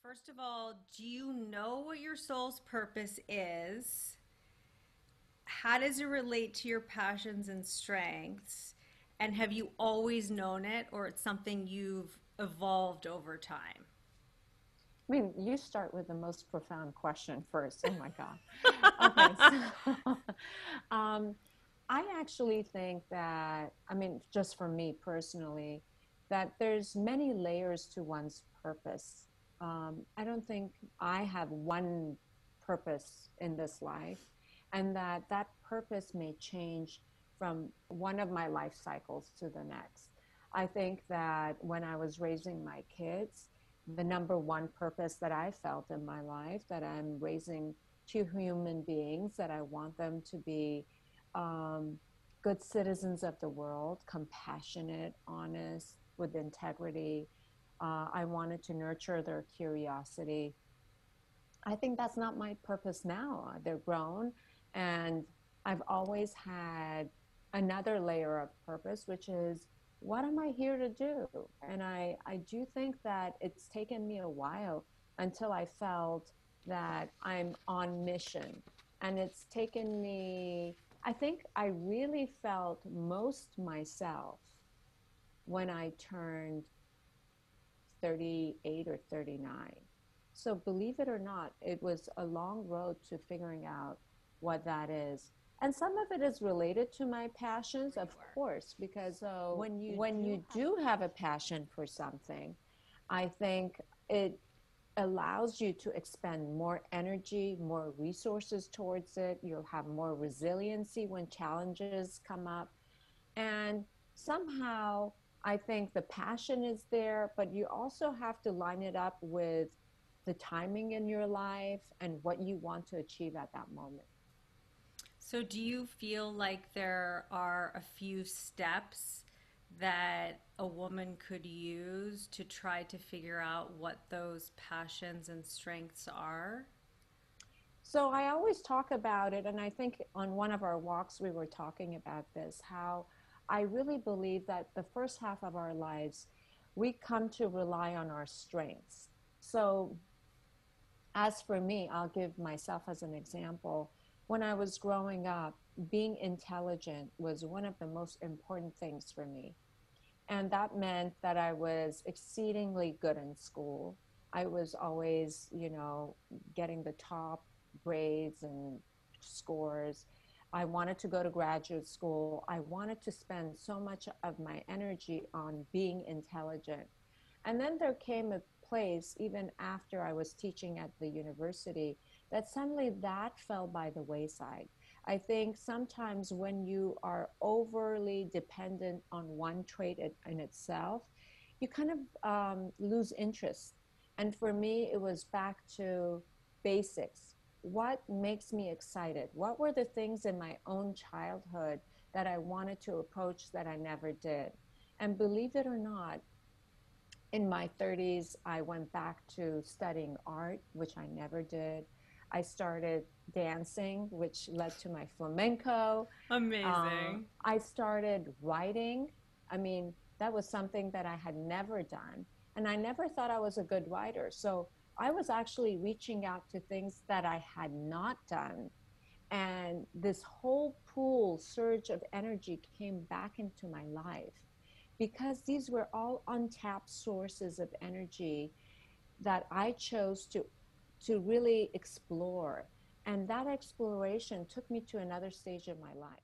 First of all, do you know what your soul's purpose is? How does it relate to your passions and strengths? And have you always known it, or it's something you've evolved over time? I mean, you start with the most profound question first. Oh my God. Okay, so um, I actually think that, I mean, just for me personally, that there's many layers to one's purpose. I don't think I have one purpose in this life, and that purpose may change from one of my life cycles to the next. I think that when I was raising my kids, the number one purpose that I felt in my life, that I'm raising two human beings, that I want them to be um, good citizens of the world, compassionate, honest, with integrity. I wanted to nurture their curiosity. I think that's not my purpose now. They're grown, and I've always had another layer of purpose, which is what am I here to do? And I do think that it's taken me a while until I felt that I'm on mission. And it's taken me, I think I really felt most myself when I turned 38 or 39. So believe it or not, it was a long road to figuring out what that is. And some of it is related to my passions, of Sure. course, because So when you do have a passion for something, I think it allows you to expend more energy, more resources towards it. You'll have more resiliency when challenges come up. And somehow, I think the passion is there, but you also have to line it up with the timing in your life and what you want to achieve at that moment. So, do you feel like there are a few steps that a woman could use to try to figure out what those passions and strengths are? So I always talk about it, and I think on one of our walks we were talking about this, how I really believe that the first half of our lives, we come to rely on our strengths. So as for me, I'll give myself as an example. When I was growing up, being intelligent was one of the most important things for me. And that meant that I was exceedingly good in school. I was always, getting the top grades and scores. I wanted to go to graduate school. I wanted to spend so much of my energy on being intelligent. And then there came a place, even after I was teaching at the university, that suddenly that fell by the wayside. I think sometimes when you are overly dependent on one trait in itself, you kind of lose interest. And for me, it was back to basics. What makes me excited? What were the things in my own childhood that I wanted to approach that I never did? And believe it or not, in my 30s, I went back to studying art, which I never did. I started dancing, which led to my flamenco. Amazing. I started writing. I mean, that was something that I had never done. And I never thought I was a good writer. So I was actually reaching out to things that I had not done. And this whole pool surge of energy came back into my life because these were all untapped sources of energy that I chose to really explore. And that exploration took me to another stage of my life.